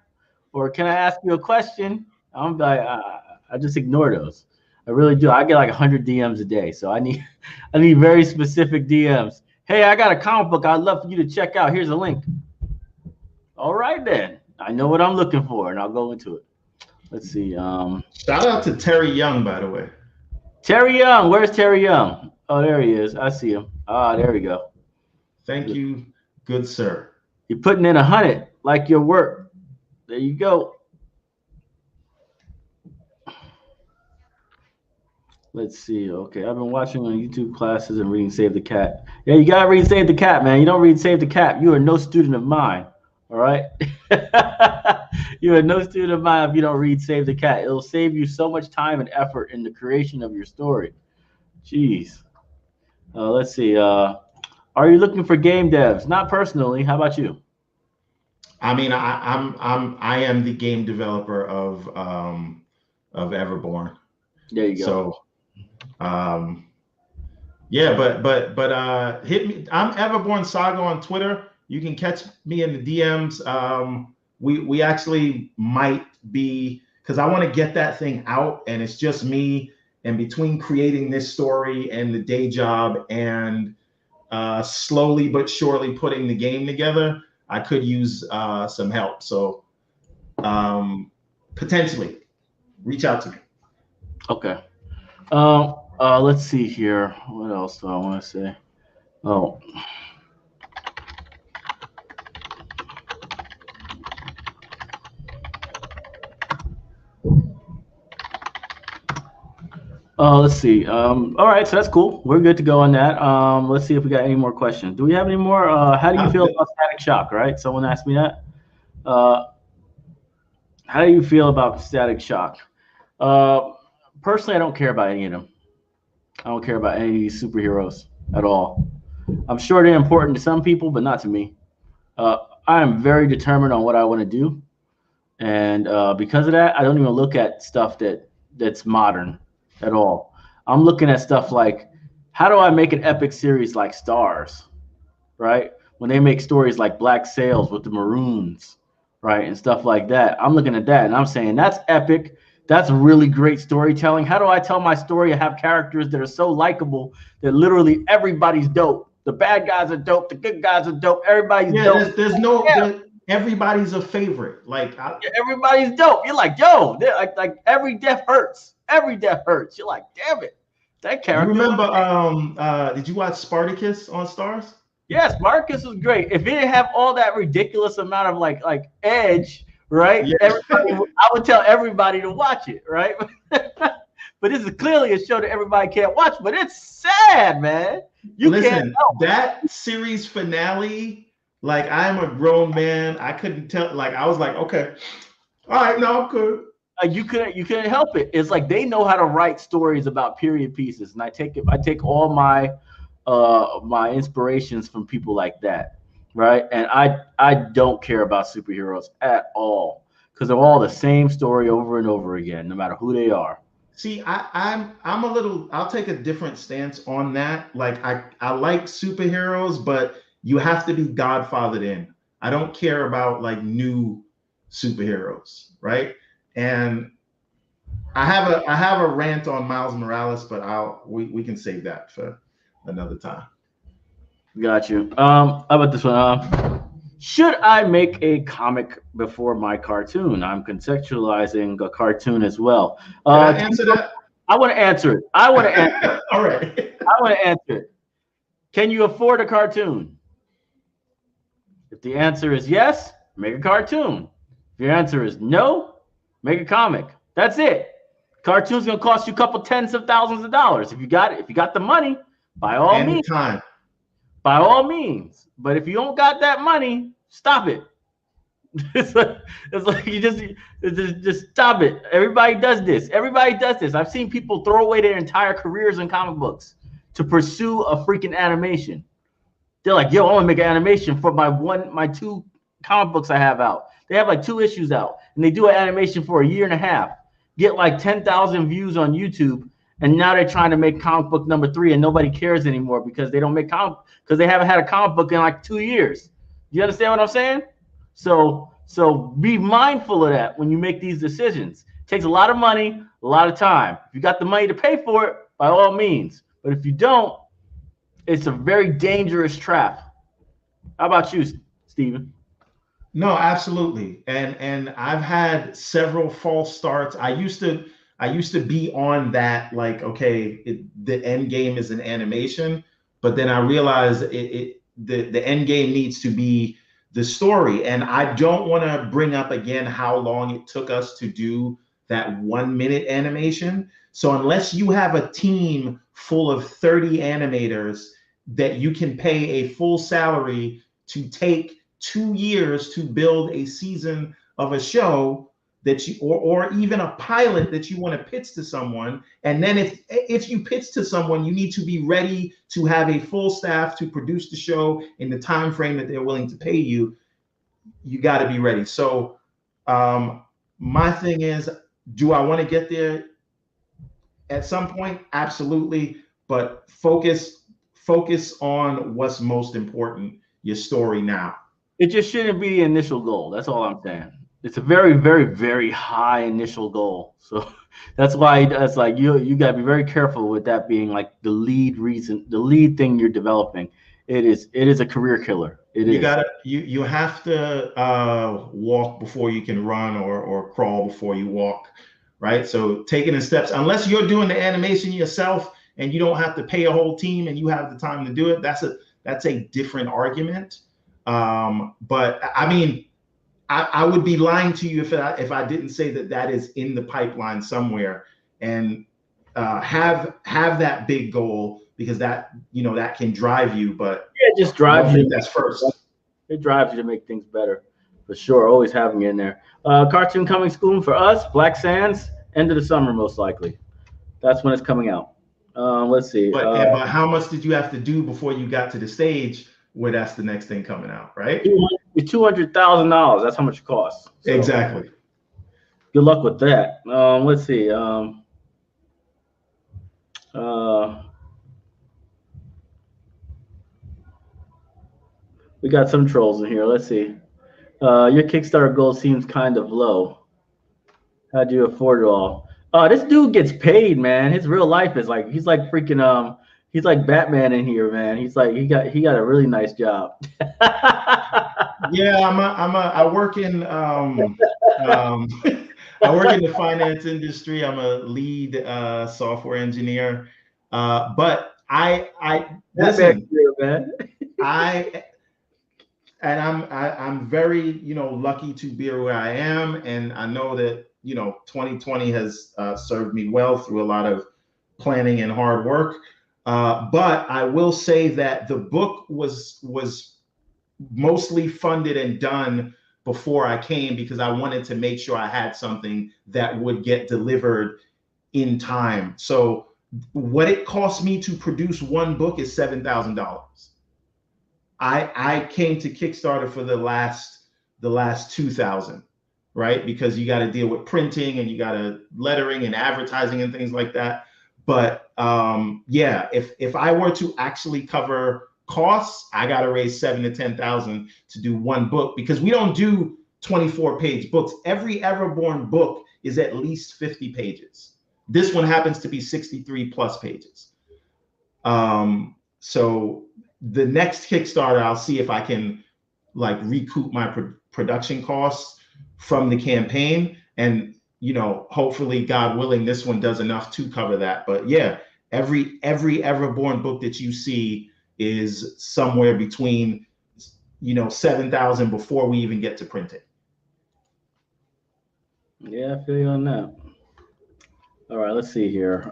[SPEAKER 1] or can I ask you a question. I'm like, I just ignore those. I really do. I get like 100 DMs a day, so I need very specific DMs. Hey, I got a comic book I'd love for you to check out. Here's a link. All right, then. I know what I'm looking for, and I'll go into it. Let's see.
[SPEAKER 2] Shout out to Terry Young, by the way.
[SPEAKER 1] Terry Young. Where's Terry Young? Oh, there he is. I see him. There we go.
[SPEAKER 2] Thank you, good sir.
[SPEAKER 1] You're putting in 100 like your work. There you go. Let's see. Okay, I've been watching on YouTube classes and reading Save the Cat. Yeah, you gotta read Save the Cat, man. You don't read Save the Cat, you are no student of mine. All right. You are no student of mine if you don't read Save the Cat. It'll save you so much time and effort in the creation of your story. Jeez. Let's see. Are you looking for game devs? Not personally. How about you?
[SPEAKER 2] I mean, I am the game developer of EVERBORN.
[SPEAKER 1] There you go.
[SPEAKER 2] So, yeah, but hit me. I'm EVERBORN Saga on Twitter. You can catch me in the DMs. We actually might be, because I want to get that thing out, and it's just me. And between creating this story and the day job and slowly but surely putting the game together, I could use some help. So potentially reach out to me.
[SPEAKER 1] Okay. Let's see here. What else do I want to say? Oh. Let's see. All right, so that's cool. We're good to go on that. Let's see if we got any more questions. Do we have any more? How do you feel about Static Shock, right? Someone asked me that. How do you feel about Static Shock? Personally, I don't care about any of them. I don't care about any of these superheroes at all. I'm sure they're important to some people, but not to me. I am very determined on what I want to do. And because of that, I don't even look at stuff that's modern at all. I'm looking at stuff like, how do I make an epic series like Stars, right? when they make stories like Black Sails with the Maroons, right, and stuff like that. I'm looking at that and I'm saying that's epic. That's really great storytelling. How do I tell my story and have characters that are so likable that literally everybody's dope? The bad guys are dope. The good guys are dope. Everybody's dope.
[SPEAKER 2] Everybody's a favorite.
[SPEAKER 1] Everybody's dope. You're like, yo, like every death hurts. Every death hurts. You're like, damn it, that character.
[SPEAKER 2] You remember? Did you watch Spartacus on Stars?
[SPEAKER 1] Yes, Marcus was great. If it didn't have all that ridiculous amount of like edge, right? Yeah. I would tell everybody to watch it, right? But this is clearly a show that everybody can't watch. But it's sad, man.
[SPEAKER 2] Listen, that series finale. Like, I'm a grown man. I couldn't tell. Like, I was like, okay, all right, no, I'm good.
[SPEAKER 1] You couldn't help it. It's like they know how to write stories about period pieces, and I take all my my inspirations from people like that, right? And I don't care about superheroes at all because they're all the same story over and over again, no matter who they are.
[SPEAKER 2] See, I'll take a different stance on that. Like, I like superheroes, but you have to be godfathered in. I don't care about like new superheroes, right? And I have a rant on Miles Morales, but we can save that for another time.
[SPEAKER 1] Got you. How about this one? Should I make a comic before my cartoon? I'm contextualizing a cartoon as well.
[SPEAKER 2] Can I answer that?
[SPEAKER 1] I want to answer it. I want to answer it.
[SPEAKER 2] All right.
[SPEAKER 1] I want to answer it. Can you afford a cartoon? If the answer is yes, make a cartoon. If your answer is no, make a comic. That's it. Cartoon's gonna cost you a couple tens of thousands of dollars. If you got it, if you got the money, by all means.
[SPEAKER 2] Time.
[SPEAKER 1] By all means. But if you don't got that money, stop it. It's like you just stop it. Everybody does this. Everybody does this. I've seen people throw away their entire careers in comic books to pursue a freaking animation. They're like, yo, I want to make an animation for my two comic books I have out. They have like 2 issues out, and they do an animation for a year and a half, get like 10,000 views on YouTube, and now they're trying to make comic book number 3, and nobody cares anymore because they don't make comic because they haven't had a comic book in like 2 years. You understand what I'm saying? So be mindful of that when you make these decisions. It takes a lot of money, a lot of time. If you got the money to pay for it, by all means. But if you don't, it's a very dangerous trap. How about you, Steven?
[SPEAKER 2] No, absolutely. And I've had several false starts. I used to be on that, like, okay, the end game is an animation, but then I realized the end game needs to be the story. And I don't want to bring up again how long it took us to do that 1-minute animation. So unless you have a team full of 30 animators that you can pay a full salary to take 2 years to build a season of a show that you, or even a pilot that you want to pitch to someone. And then if you pitch to someone, you need to be ready to have a full staff to produce the show in the time frame that they're willing to pay you. You got to be ready. So my thing is, do I want to get there at some point? Absolutely. But focus on what's most important, your story now.
[SPEAKER 1] It just shouldn't be the initial goal. That's all I'm saying. It's a very, very, very high initial goal. So that's why that's like you got to be very careful with that being like the lead reason, the lead thing you're developing. It is a career killer.
[SPEAKER 2] You have to walk before you can run, or crawl before you walk, right? So taking the steps, unless you're doing the animation yourself and you don't have to pay a whole team and you have the time to do it, that's a different argument. But I mean, I would be lying to you if I didn't say that is in the pipeline somewhere, and have that big goal, because that can drive you. But
[SPEAKER 1] yeah, it just drives you.
[SPEAKER 2] That's first.
[SPEAKER 1] It drives you to make things better, for sure. Always having it in there. Cartoon coming soon for us. Black Sands, end of the summer most likely. That's when it's coming out. Let's see.
[SPEAKER 2] But how much did you have to do before you got to the stage where that's the next thing coming out, right?
[SPEAKER 1] $200,000. That's how much it costs.
[SPEAKER 2] So, exactly.
[SPEAKER 1] Good luck with that. Let's see. We got some trolls in here. Let's see. Your Kickstarter goal seems kind of low. How'd you afford it all? This dude gets paid, man. His real life is like he's like freaking he's like Batman in here, man. He's like he got a really nice job.
[SPEAKER 2] Yeah, I work in I work in the finance industry. I'm a lead software engineer. But I listen,
[SPEAKER 1] man.
[SPEAKER 2] I'm very, lucky to be where I am, and I know that 2020 has served me well through a lot of planning and hard work. But I will say that the book was mostly funded and done before I came, because I wanted to make sure I had something that would get delivered in time. So what it cost me to produce one book is $7,000. I came to Kickstarter for the last 2,000, right? Because you got to deal with printing and you got to lettering and advertising and things like that. But yeah, if I were to actually cover costs, I got to raise 7,000 to 10,000 to do one book, because we don't do 24-page books. Every EVERBORN book is at least 50 pages. This one happens to be 63 plus pages. So the next Kickstarter, I'll see if I can like recoup my production costs from the campaign, and hopefully, God willing, this one does enough to cover that. But yeah, every EVERBORN book that you see is somewhere between 7,000 before we even get to printing.
[SPEAKER 1] Yeah, I feel you on that. All right, let's see here.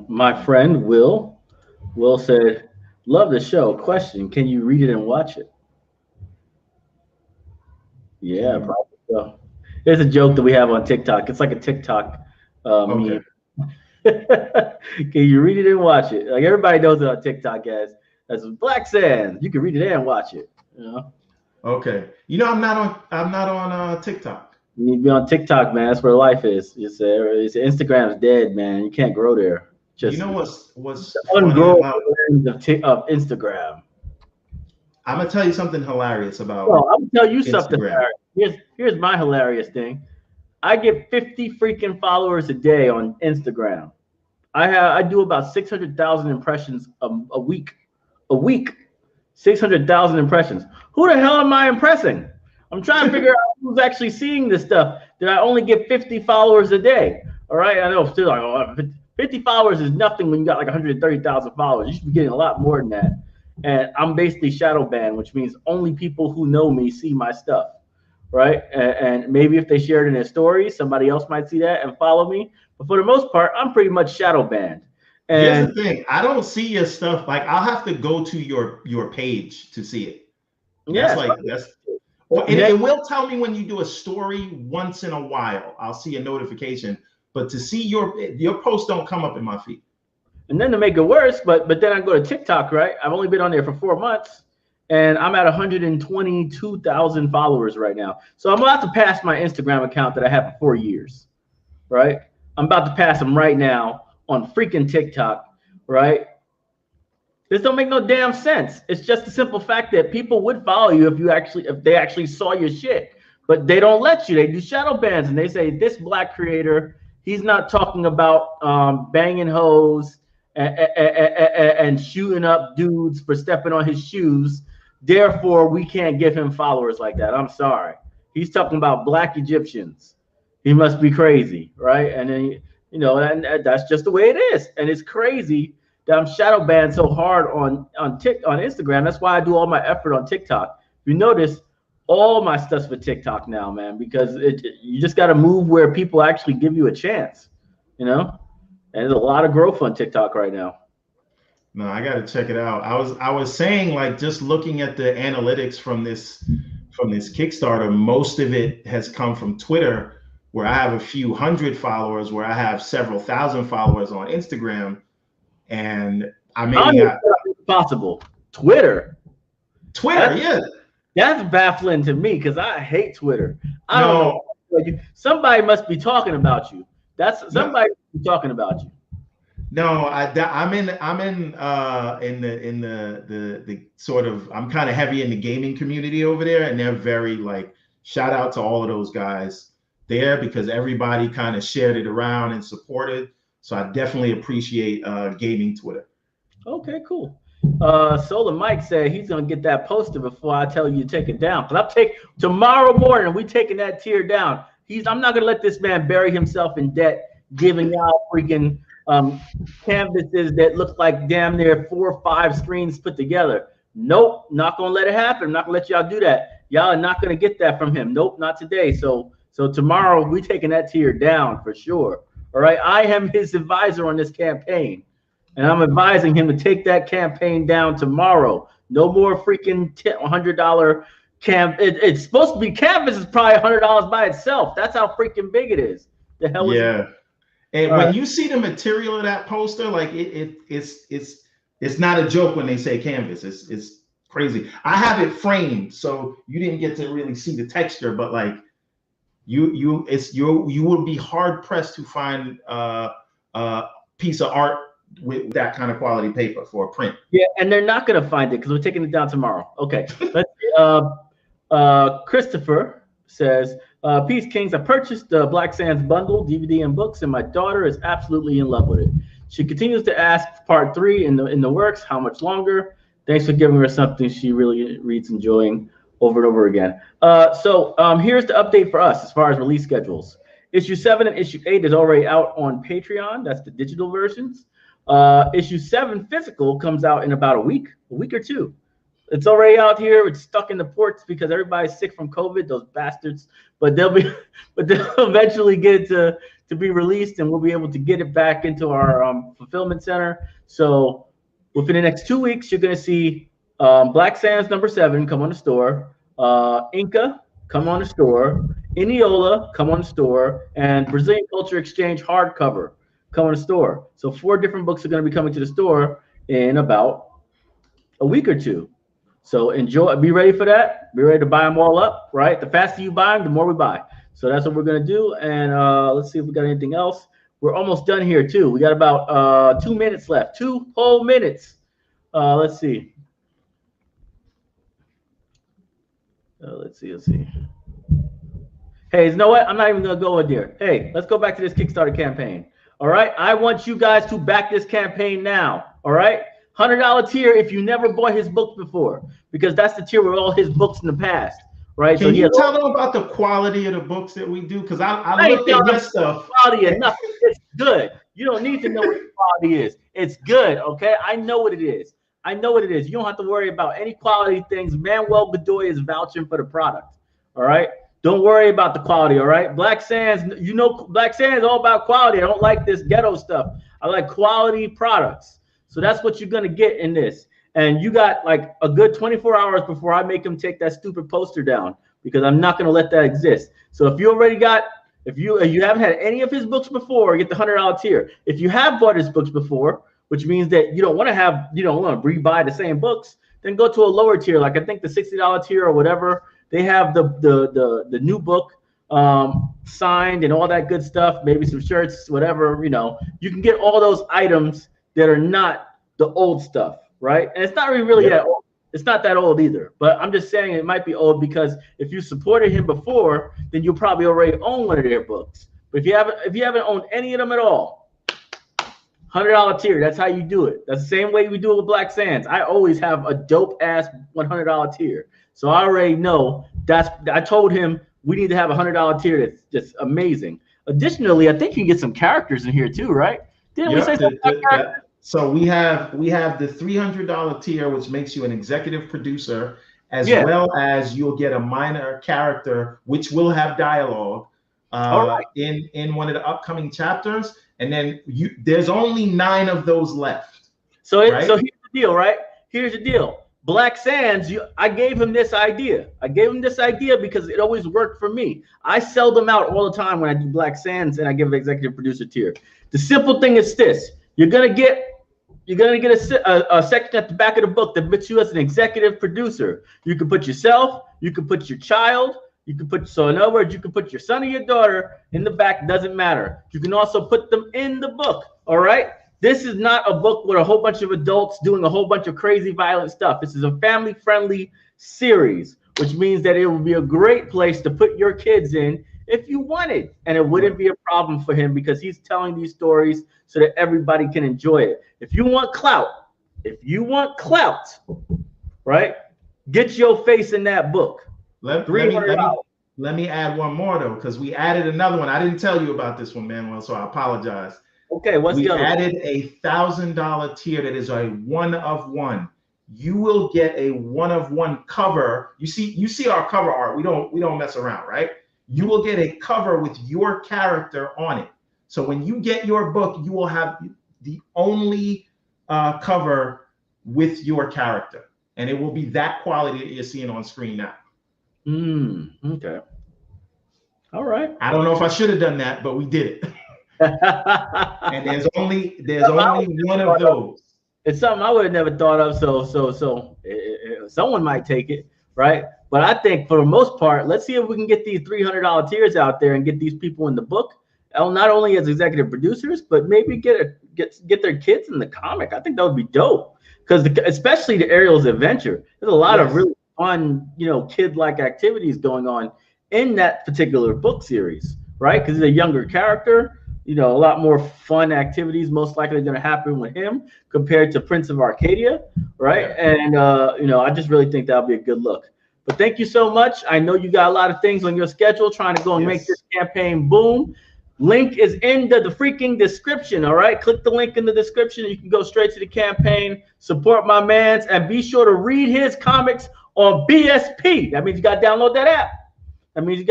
[SPEAKER 1] My friend Will said, "Love the show. Question: Can you read it and watch it?" Yeah, probably so. There's a joke that we have on TikTok. It's like a TikTok meme. Can you read it and watch it? Like everybody knows it on TikTok as Black Sands. You can read it and watch it.
[SPEAKER 2] Okay. I'm not on TikTok.
[SPEAKER 1] You need to be on TikTok, man. That's where life is. It's Instagram's dead, man. You can't grow there. Just
[SPEAKER 2] what's
[SPEAKER 1] ungrow of Instagram.
[SPEAKER 2] I'm gonna tell you something hilarious about.
[SPEAKER 1] Well, I'm gonna tell you
[SPEAKER 2] Instagram.
[SPEAKER 1] something hilarious. Here's my hilarious thing. I get 50 freaking followers a day on Instagram. I do about 600,000 impressions a week. 600,000 impressions. Who the hell am I impressing? I'm trying to figure out who's actually seeing this stuff. Did I only get 50 followers a day? All right, I know still like 50 followers is nothing when you got like 130,000 followers. You should be getting a lot more than that. And I'm basically shadow banned, which means only people who know me see my stuff, right? And maybe if they share it in their stories, somebody else might see that and follow me. But for the most part, I'm pretty much shadow banned. And
[SPEAKER 2] here's the thing: I don't see your stuff. Like I'll have to go to your page to see it. It will tell me when you do a story once in a while. I'll see a notification, but to see your posts don't come up in my feed.
[SPEAKER 1] And then to make it worse, but then I go to TikTok, right? I've only been on there for 4 months, and I'm at 122,000 followers right now. So I'm about to pass my Instagram account that I had for 4 years, right? I'm about to pass them right now on freaking TikTok, right? This don't make no damn sense. It's just the simple fact that people would follow you if they actually saw your shit, but they don't let you. They do shadow bans, and they say this Black creator, he's not talking about banging hoes and shooting up dudes for stepping on his shoes. Therefore, we can't give him followers like that. I'm sorry. He's talking about Black Egyptians. He must be crazy, right? And then and that's just the way it is. And it's crazy that I'm shadow banned so hard on Instagram. That's why I do all my effort on TikTok. If you notice, all my stuff's for TikTok now, man, because you just got to move where people actually give you a chance, And there's a lot of growth on TikTok right now.
[SPEAKER 2] No, I got to check it out. I was saying, like, just looking at the analytics from this Kickstarter, most of it has come from Twitter, where I have a few hundred followers, where I have several thousand followers on Instagram, and I maybe got
[SPEAKER 1] possible Twitter.
[SPEAKER 2] Yeah.
[SPEAKER 1] That's baffling to me because I hate Twitter. I don't know. Somebody must be talking about you. Talking about you.
[SPEAKER 2] No, I'm in the sort of, I'm kind of heavy in the gaming community over there, and they're very like, shout out to all of those guys there because everybody kind of shared it around and supported. So I definitely appreciate gaming Twitter.
[SPEAKER 1] Okay, cool. Solar Mike said he's gonna get that poster before I tell you to take it down. Cause I'm tomorrow morning. We taking that tier down. I'm not gonna let this man bury himself in debt, giving out freaking canvases that look like damn near 4 or 5 screens put together. Nope, not gonna let it happen. I'm not gonna let y'all do that. Y'all are not gonna get that from him. Nope, not today. So tomorrow we taking that tier down for sure. All right, I am his advisor on this campaign. And I'm advising him to take that campaign down tomorrow. No more freaking $100 camp. It's supposed to be canvas is probably $100 by itself. That's how freaking big it is. The hell is
[SPEAKER 2] yeah. And when you see the material of that poster, like it's not a joke when they say canvas. It's crazy. I have it framed, so you didn't get to really see the texture, but like you would be hard pressed to find a piece of art with that kind of quality paper for a print.
[SPEAKER 1] Yeah, and they're not gonna find it because we're taking it down tomorrow. Okay. Let's Christopher says, Peace Kings, I purchased the Black Sands bundle, DVD and books, and my daughter is absolutely in love with it. She continues to ask part 3 in the works, how much longer? Thanks for giving her something she really reads enjoying over and over again. So here's the update for us as far as release schedules. Issue 7 and issue 8 is already out on Patreon. That's the digital versions. Issue 7 physical comes out in about a week or two. It's already out here. It's stuck in the ports because everybody's sick from COVID, those bastards. But they'll eventually get it to be released, and we'll be able to get it back into our fulfillment center. So within the next 2 weeks, you're going to see Black Sands #7 come on the store, Inca come on the store, Iniola come on the store, and Brazilian Culture Exchange hardcover come on the store. So 4 different books are going to be coming to the store in about a week or two. So enjoy, be ready for that. Be ready to buy them all up, right? The faster you buy them, the more we buy. So that's what we're going to do. And let's see if we got anything else. We're almost done here too. We got about 2 minutes left, 2 whole minutes. Let's see. Let's see. Hey, you know what? I'm not even going to go in there. Hey, let's go back to this Kickstarter campaign. All right. I want you guys to back this campaign now. All right. $100 tier if you never bought his books before, because that's the tier with all his books in the past. Right.
[SPEAKER 2] Can you tell them about the quality of the books that we do? Because I looked at your stuff.
[SPEAKER 1] Quality enough. It's good. You don't need to know what the quality is. It's good. Okay. I know what it is. I know what it is. You don't have to worry about any quality things. Manuel Bedoya is vouching for the product. All right. Don't worry about the quality, all right? Black Sands, you know, Black Sands is all about quality. I don't like this ghetto stuff. I like quality products. So that's what you're going to get in this. And you got like a good 24 hours before I make them take that stupid poster down, because I'm not going to let that exist. So if you already got, if you haven't had any of his books before, get the $100 tier. If you have bought his books before, which means that you don't want to rebuy the same books, then go to a lower tier. Like I think the $60 tier or whatever. They have the new book signed and all that good stuff, maybe some shirts, whatever, you know. You can get all those items that are not the old stuff, right? And it's not really that old. It's not that old either. But I'm just saying it might be old because if you supported him before, then you probably already own one of their books. But if you haven't owned any of them at all, $100 tier, that's how you do it. That's the same way we do it with Black Sands. I always have a dope ass $100 tier. So I already know I told him we need to have a $100 tier that's just amazing. Additionally, I think you can get some characters in here too, right? Didn't we say something about characters?
[SPEAKER 2] So we have the $300 tier, which makes you an executive producer, as well as you'll get a minor character, which will have dialogue in one of the upcoming chapters. And then there's only 9 of those left.
[SPEAKER 1] So here's the deal, right? Here's the deal. Black Sands, I gave him this idea. I gave him this idea because it always worked for me. I sell them out all the time when I do Black Sands and I give an executive producer tier. The simple thing is this: you're gonna get a section at the back of the book that puts you as an executive producer. You can put yourself, you can put your child, so in other words, you can put your son or your daughter in the back. Doesn't matter. You can also put them in the book. All right. This is not a book with a whole bunch of adults doing a whole bunch of crazy violent stuff. This is a family-friendly series, which means that it will be a great place to put your kids in if you wanted, and it wouldn't be a problem for him because he's telling these stories so that everybody can enjoy it. If you want clout, right, get your face in that book.
[SPEAKER 2] Let me add one more though, because we added another one. I didn't tell you about this one, Manuel, so I apologize.
[SPEAKER 1] Okay,
[SPEAKER 2] we added a $1,000 tier that is a 1-of-1. You will get a 1-of-1 cover. You see our cover art. We don't mess around, right? You will get a cover with your character on it. So when you get your book, you will have the only cover with your character, and it will be that quality that you're seeing on screen now.
[SPEAKER 1] Okay. All right.
[SPEAKER 2] I don't know if I should have done that, but we did it. And there's only one of those.
[SPEAKER 1] It's something I would have never thought of. So someone might take it, right? But I think for the most part, let's see if we can get these $300 tiers out there and get these people in the book, not only as executive producers, but maybe get their kids in the comic. I think that would be dope, because especially the Ariel's Adventure, there's a lot of really fun, kid-like activities going on in that particular book series, right? Because he's a younger character. A lot more fun activities most likely going to happen with him compared to Prince of Arcadia, right? And I just really think that'll be a good look. But thank you so much. I know you got a lot of things on your schedule trying to go and make this campaign boom. Link is in the freaking description, all right? Click the link in the description. You can go straight to the campaign, support my mans, and be sure to read his comics on BSP. That means you got to download that app. We're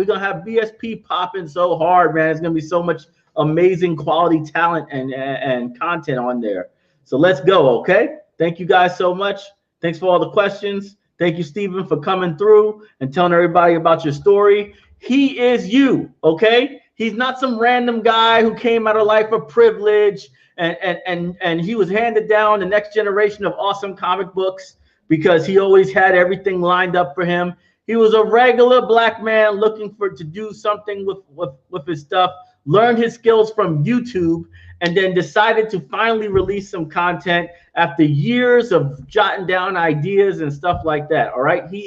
[SPEAKER 1] going to have BSP popping so hard, man. It's going to be so much amazing quality talent and content on there. So let's go, okay? Thank you guys so much. Thanks for all the questions. Thank you, Stephen, for coming through and telling everybody about your story. He is you, okay? He's not some random guy who came out of life of privilege and he was handed down the next generation of awesome comic books because he always had everything lined up for him. He was a regular black man looking to do something with his stuff, learned his skills from YouTube, and then decided to finally release some content after years of jotting down ideas and stuff like that. All right, I
[SPEAKER 2] didn't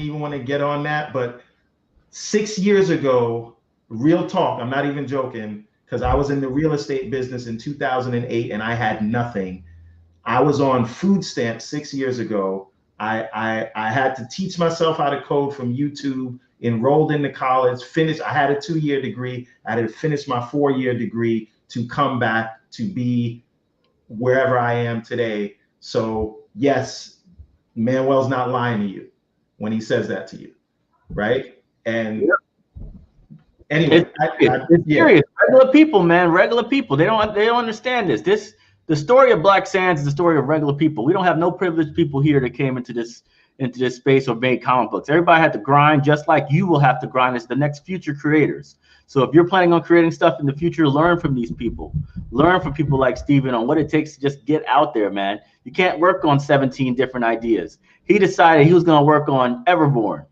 [SPEAKER 2] even want to get on that, but 6 years ago, real talk, I'm not even joking, because I was in the real estate business in 2008 and I had nothing. I was on food stamps 6 years ago. I had to teach myself how to code from YouTube, enrolled into college, finished. I had a 2-year degree. I had to finish my 4-year degree to come back to be wherever I am today. So yes, Manuel's not lying to you when he says that to you, right? And anyway,
[SPEAKER 1] it's serious. Regular people, man, regular people. They don't understand this. The story of Black Sands is the story of regular people. We don't have no privileged people here that came into this space or made comic books. Everybody had to grind, just like you will have to grind as the next future creators. So if you're planning on creating stuff in the future, learn from these people. Learn from people like Steven on what it takes to just get out there, man. You can't work on 17 different ideas. He decided he was going to work on EVERBORN.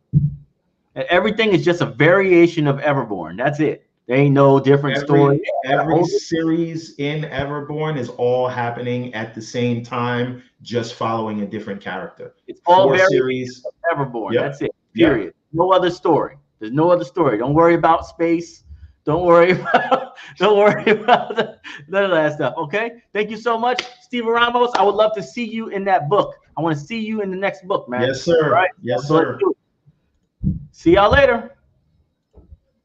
[SPEAKER 1] And everything is just a variation of EVERBORN. That's it. There ain't no different story.
[SPEAKER 2] Every series in EVERBORN is all happening at the same time, just following a different character.
[SPEAKER 1] It's all series of EVERBORN. Yep. That's it. Period. Yep. No other story. There's no other story. Don't worry about space. Don't worry about none of that stuff. Okay. Thank you so much, Steven Ramos. I would love to see you in that book. I want to see you in the next book, man.
[SPEAKER 2] Yes, sir.
[SPEAKER 1] All right?
[SPEAKER 2] Yes, sir.
[SPEAKER 1] See y'all later.